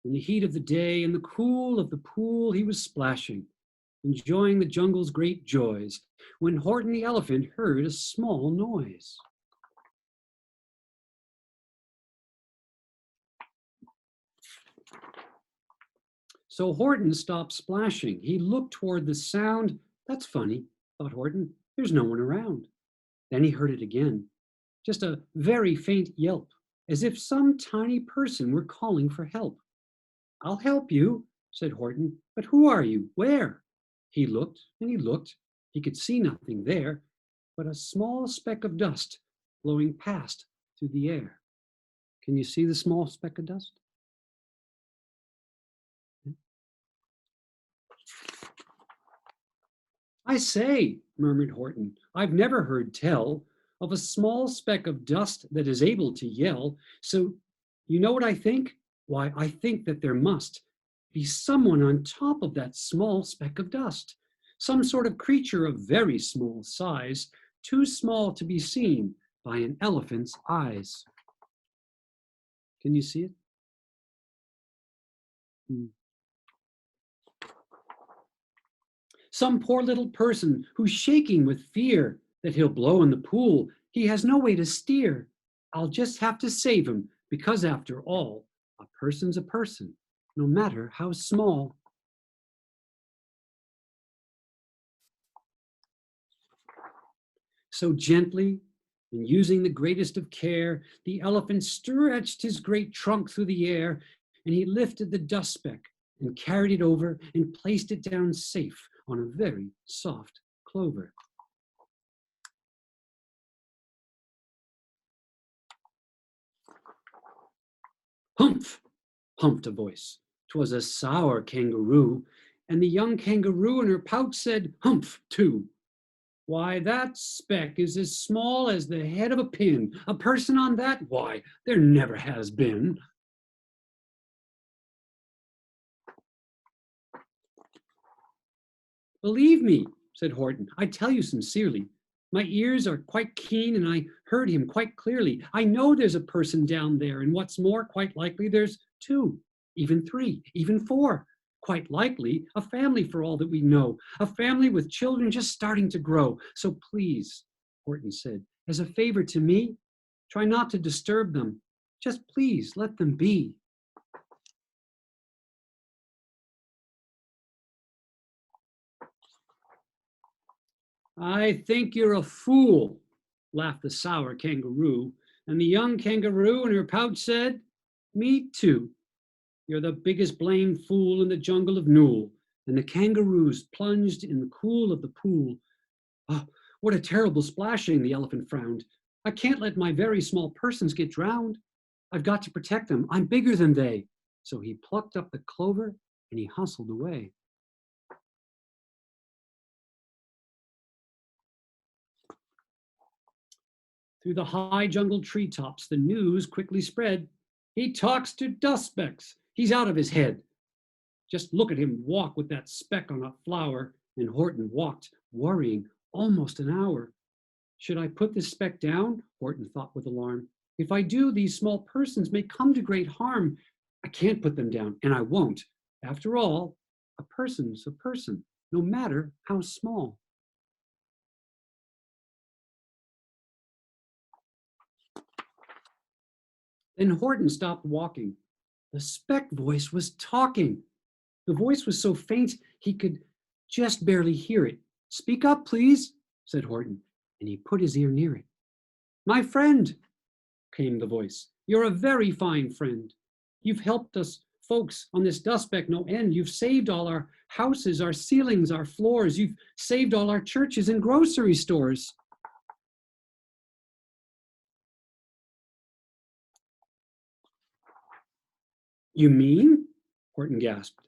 In the heat of the day, in the cool of the pool, he was splashing, enjoying the jungle's great joys, when Horton the elephant heard a small noise. So Horton stopped splashing. He looked toward the sound. That's funny, thought Horton. There's no one around. Then he heard it again, just a very faint yelp, as if some tiny person were calling for help. I'll help you, said Horton, but who are you? Where? He looked and he looked. He could see nothing there but a small speck of dust blowing past through the air. Can you see the small speck of dust? I say, murmured Horton, I've never heard tell of a small speck of dust that is able to yell. So, you know what I think? Why, I think that there must be someone on top of that small speck of dust, some sort of creature of very small size, too small to be seen by an elephant's eyes. Can you see it? Some poor little person who's shaking with fear that he'll blow in the pool. He has no way to steer. I'll just have to save him because, after all, a person's a person, no matter how small. So gently, and using the greatest of care, the elephant stretched his great trunk through the air, and he lifted the dust speck and carried it over and placed it down safe on a very soft clover. Humph, humphed a voice. 'Twas a sour kangaroo, and the young kangaroo in her pouch said, humph, too. Why, that speck is as small as the head of a pin. A person on that? Why, there never has been. Believe me, said Horton, I tell you sincerely. My ears are quite keen and I heard him quite clearly. I know there's a person down there, and what's more, quite likely there's two, even three, even four. Quite likely a family for all that we know, a family with children just starting to grow. So please, Horton said, as a favor to me, try not to disturb them. Just please let them be. I think you're a fool, laughed the sour kangaroo. And the young kangaroo in her pouch said, me too. You're the biggest blamed fool in the jungle of Nool. And the kangaroos plunged in the cool of the pool. Oh, what a terrible splashing, the elephant frowned. I can't let my very small persons get drowned. I've got to protect them. I'm bigger than they. So he plucked up the clover and he hustled away. Through the high jungle treetops, the news quickly spread. He talks to dust specks. He's out of his head. Just look at him walk with that speck on a flower. And Horton walked, worrying, almost an hour. Should I put this speck down? Horton thought with alarm. If I do, these small persons may come to great harm. I can't put them down, and I won't. After all, a person's a person, no matter how small. Then Horton stopped walking. The speck voice was talking. The voice was so faint he could just barely hear it. Speak up, please, said Horton, and he put his ear near it. My friend, came the voice, you're a very fine friend. You've helped us folks on this dust speck no end. You've saved all our houses, our ceilings, our floors. You've saved all our churches and grocery stores. You mean? Horton gasped.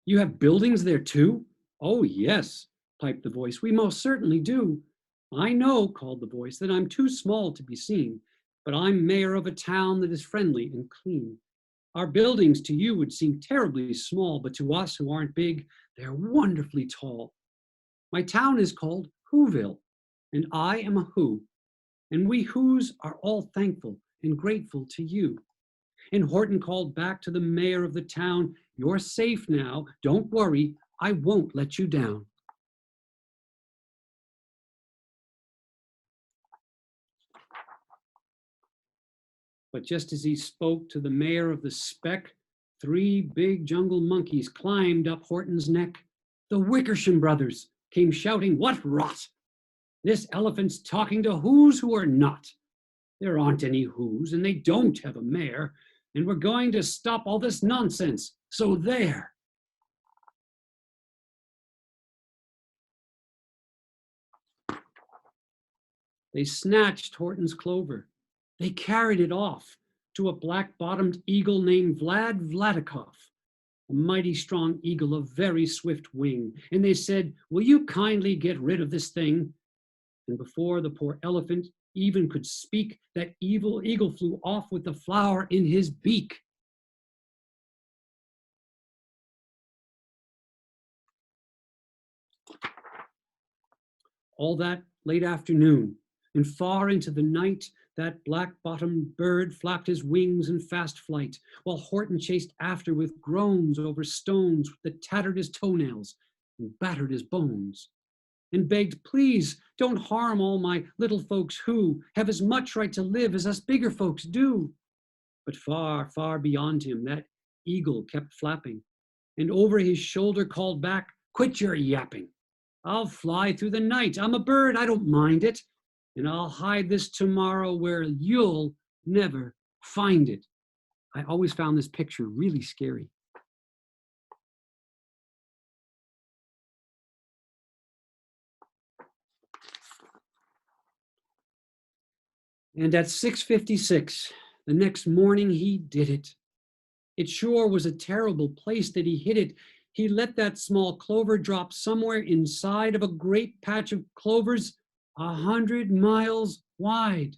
You have buildings there too? Oh, yes, piped the voice. We most certainly do. I know, called the voice, that I'm too small to be seen, but I'm mayor of a town that is friendly and clean. Our buildings to you would seem terribly small, but to us who aren't big, they're wonderfully tall. My town is called Whoville, and I am a Who, and we Whos are all thankful and grateful to you. And Horton called back to the mayor of the town, "You're safe now. Don't worry. I won't let you down." But just as he spoke to the mayor of the speck, 3 big jungle monkeys climbed up Horton's neck. The Wickersham brothers came shouting, "What rot! This elephant's talking to who's who are not. There aren't any who's, and they don't have a mayor, and we're going to stop all this nonsense. So there." They snatched Horton's clover. They carried it off to a black-bottomed eagle named Vladikov, a mighty strong eagle of very swift wing. And they said, "Will you kindly get rid of this thing?" And before the poor elephant even could speak, that evil eagle flew off with the flower in his beak. All that late afternoon and far into the night, that black-bottomed bird flapped his wings in fast flight, while Horton chased after with groans over stones that tattered his toenails and battered his bones, and begged, "Please don't harm all my little folks who have as much right to live as us bigger folks do." But far, far beyond him, that eagle kept flapping, and over his shoulder called back, "Quit your yapping. I'll fly through the night. I'm a bird, I don't mind it. And I'll hide this tomorrow where you'll never find it." I always found this picture really scary. And at 6:56, the next morning, he did it. It sure was a terrible place that he hid it. He let that small clover drop somewhere inside of a great patch of clovers 100 miles wide.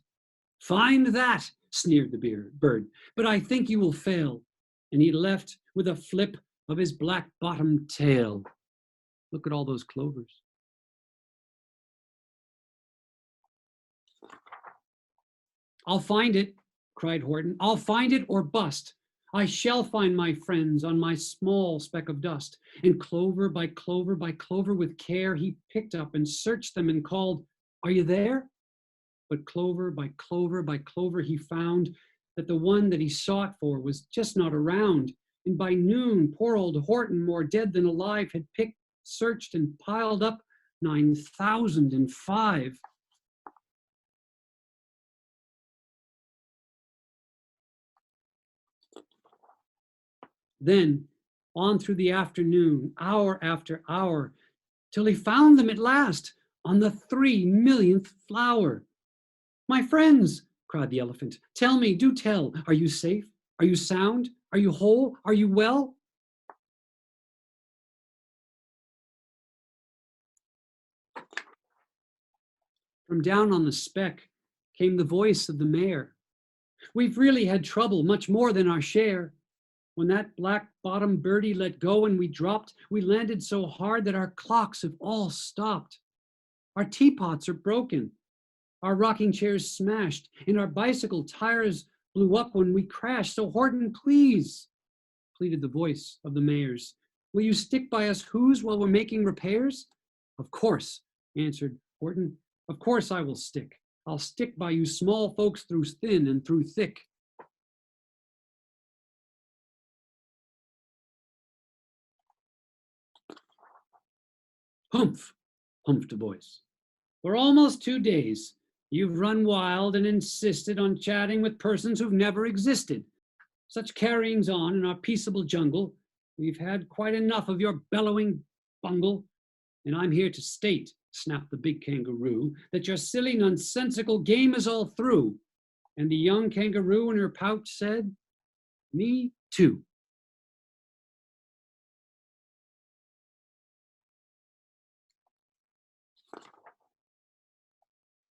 "Find that," sneered the bird, "but I think you will fail." And he left with a flip of his black-bottomed tail. Look at all those clovers. "I'll find it," cried Horton. "I'll find it or bust. I shall find my friends on my small speck of dust." And clover by clover by clover, with care, he picked up and searched them and called, "Are you there?" But clover by clover by clover, he found that the one that he sought for was just not around. And by noon, poor old Horton, more dead than alive, had picked, searched, and piled up 9,005. Then on through the afternoon, hour after hour, till he found them at last on the 3 millionth flower. "My friends," cried the elephant, "tell me, do tell, are you safe? Are you sound? Are you whole? Are you well?" From down on the speck came the voice of the mayor. "We've really had trouble, much more than our share. When that black-bottomed birdie let go and we dropped, we landed so hard that our clocks have all stopped. Our teapots are broken, our rocking chairs smashed, and our bicycle tires blew up when we crashed. So Horton, please," pleaded the voice of the mayor's, "will you stick by us who's while we're making repairs?" "Of course," answered Horton. "Of course I will stick. I'll stick by you small folks through thin and through thick." "Humph," humphed a voice. "For almost 2 days, you've run wild and insisted on chatting with persons who've never existed. Such carryings on in our peaceable jungle, we've had quite enough of your bellowing bungle. And I'm here to state," snapped the big kangaroo, "that your silly, nonsensical game is all through." And the young kangaroo in her pouch said, "Me too."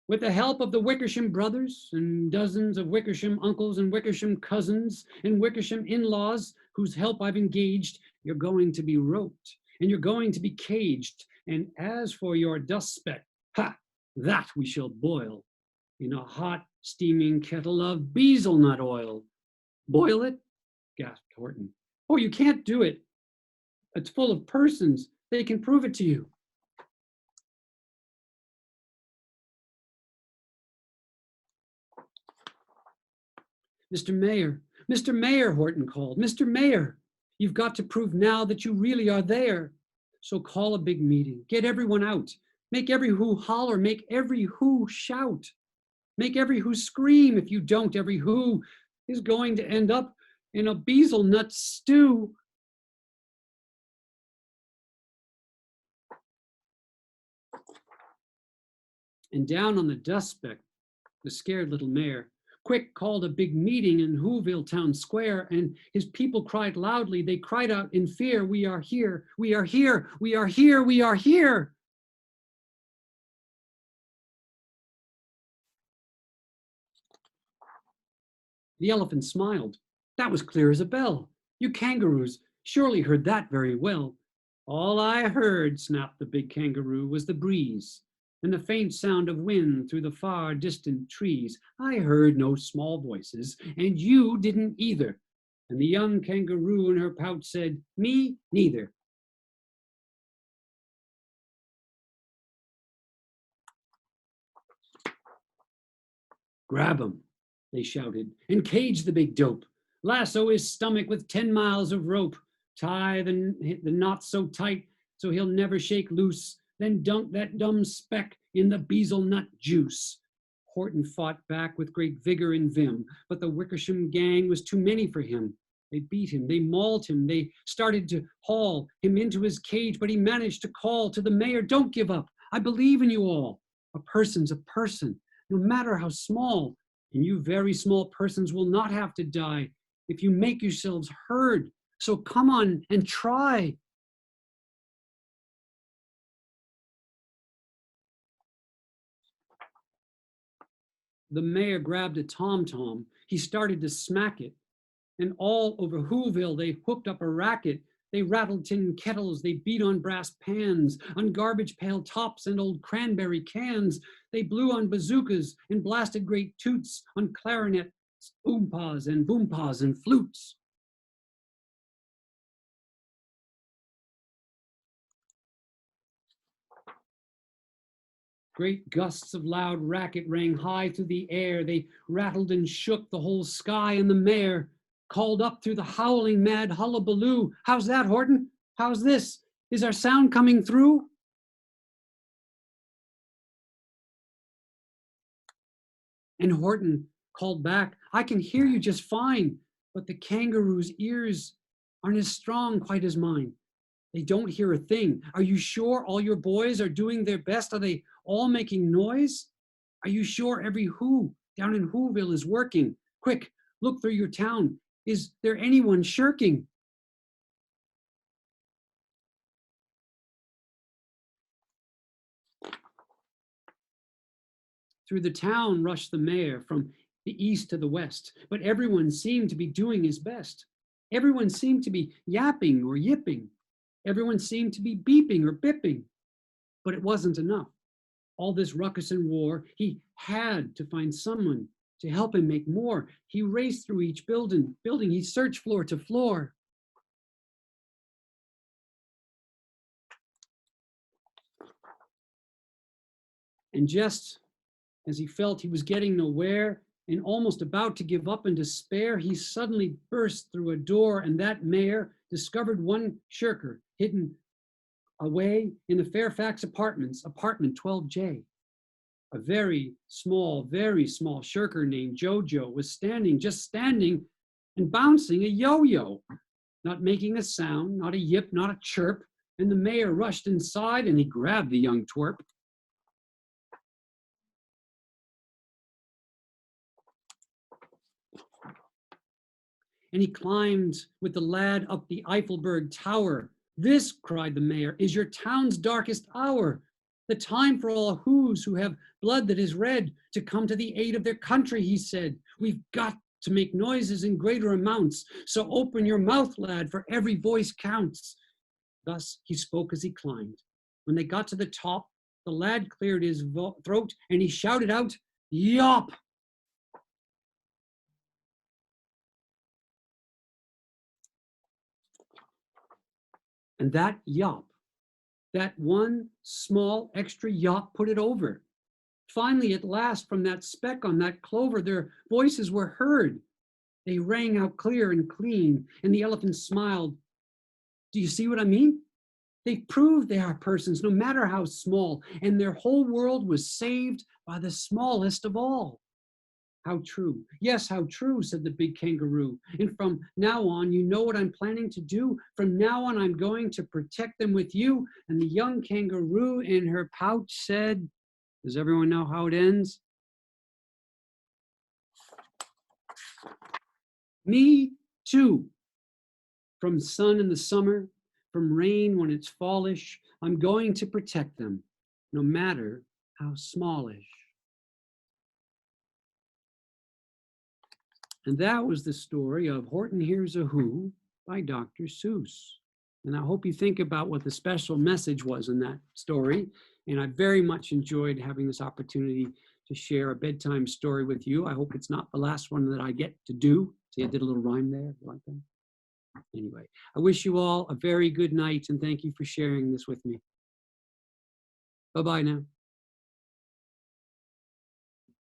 With the help of the Wickersham brothers and dozens of Wickersham uncles and Wickersham cousins and Wickersham in-laws whose help I've engaged, you're going to be roped and you're going to be caged. And as for your dust speck, ha, that we shall boil in a hot steaming kettle of bezel nut oil. Boil it? Gasped Horton. Oh, you can't do it. It's full of persons. They can prove it to you. Mr. Mayor, Horton called. Mr. Mayor, you've got to prove now that you really are there. So call a big meeting. Get everyone out. Make every who holler. Make every who shout. Make every who scream. If you don't, every who is going to end up in a bezel nut stew. And down on the dust speck, the scared little mayor, quick called a big meeting in Whoville Town Square, and his people cried loudly. They cried out in fear, "We are here, we are here, we are here, we are here." The elephant smiled. That was clear as a bell. You kangaroos surely heard that very well. All I heard, snapped the big kangaroo, was the breeze and the faint sound of wind through the far distant trees. I heard no small voices, and you didn't either. And the young kangaroo in her pouch said, "Me neither." "Grab him," they shouted, "and cage the big dope. Lasso his stomach with 10 miles of rope. Tie the knot so tight so he'll never shake loose. Then dunk that dumb speck in the bezel nut juice." Horton fought back with great vigor and vim, but the Wickersham gang was too many for him. They beat him, they mauled him, they started to haul him into his cage, but he managed to call to the mayor, "Don't give up. I believe in you all. A person's a person, no matter how small, and you very small persons will not have to die if you make yourselves heard. So come on and try." The mayor grabbed a tom-tom. He started to smack it. And all over Whoville, they hooked up a racket. They rattled tin kettles, they beat on brass pans, on garbage pail tops and old cranberry cans. They blew on bazookas and blasted great toots on clarinets, boompas and flutes. Great gusts of loud racket rang high through the air. They rattled and shook the whole sky, and the mayor called up through the howling mad hullabaloo, "How's that, Horton? How's this? Is our sound coming through?" And Horton called back, "I can hear you just fine, but the kangaroo's ears aren't as strong quite as mine. They don't hear a thing. Are you sure all your boys are doing their best? Are they all making noise? Are you sure every who down in Whoville is working? Quick, look through your town. Is there anyone shirking?" Through the town rushed the mayor from the east to the west, but everyone seemed to be doing his best. Everyone seemed to be yapping or yipping. Everyone seemed to be beeping or bipping, but it wasn't enough. All this ruckus and war, he had to find someone to help him make more. He raced through each building, he searched floor to floor. And just as he felt he was getting nowhere and almost about to give up in despair, he suddenly burst through a door, and that mayor discovered one shirker hidden away in the Fairfax Apartments, apartment 12J. A very small shirker named Jojo was standing, just standing and bouncing a yo-yo, not making a sound, not a yip, not a chirp. And the mayor rushed inside and he grabbed the young twerp. And he climbed with the lad up the Eiffelberg Tower. "This," cried the mayor, "is your town's darkest hour. The time for all who's who have blood that is red to come to the aid of their country," he said. "We've got to make noises in greater amounts. So open your mouth, lad, for every voice counts." Thus he spoke as he climbed. When they got to the top, the lad cleared his throat and he shouted out, "Yop!" And that yop, that one small extra yop put it over. Finally, at last, from that speck on that clover, their voices were heard. They rang out clear and clean, and the elephant smiled. Do you see what I mean? They've proved they are persons, no matter how small, and their whole world was saved by the smallest of all. How true. Yes, how true, said the big kangaroo. And from now on, you know what I'm planning to do? From now on, I'm going to protect them with you. And the young kangaroo in her pouch said, does everyone know how it ends? Me too. From sun in the summer, from rain when it's fallish, I'm going to protect them, no matter how smallish. And that was the story of Horton Hears a Who by Dr. Seuss. And I hope you think about what the special message was in that story. And I very much enjoyed having this opportunity to share a bedtime story with you. I hope it's not the last one that I get to do. See, I did a little rhyme there, like that. Anyway, I wish you all a very good night and thank you for sharing this with me. Bye-bye now.